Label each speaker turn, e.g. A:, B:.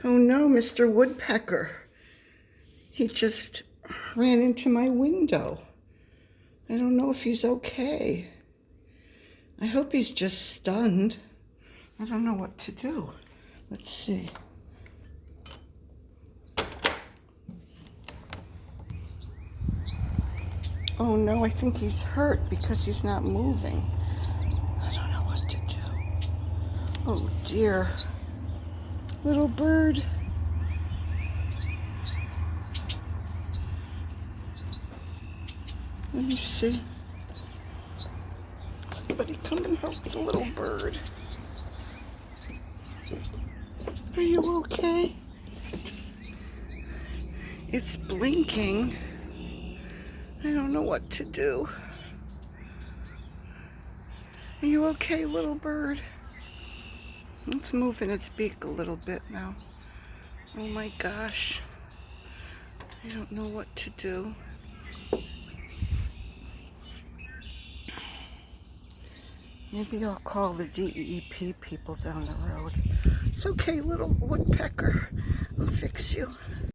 A: Oh no, Mr. Woodpecker. He just ran into my window. I don't know if he's okay. I hope he's just stunned. I don't know what to do. Let's see. Oh no, I think he's hurt because he's not moving. I don't know what to do. Oh dear. Little bird. Let me see. Somebody come and help the little bird. Are you okay? It's blinking. I don't know what to do. Are you okay, little bird? It's moving its beak a little bit now. Oh my gosh. I don't know what to do. Maybe I'll call the DEP people down the road. It's okay, little woodpecker. I'll fix you.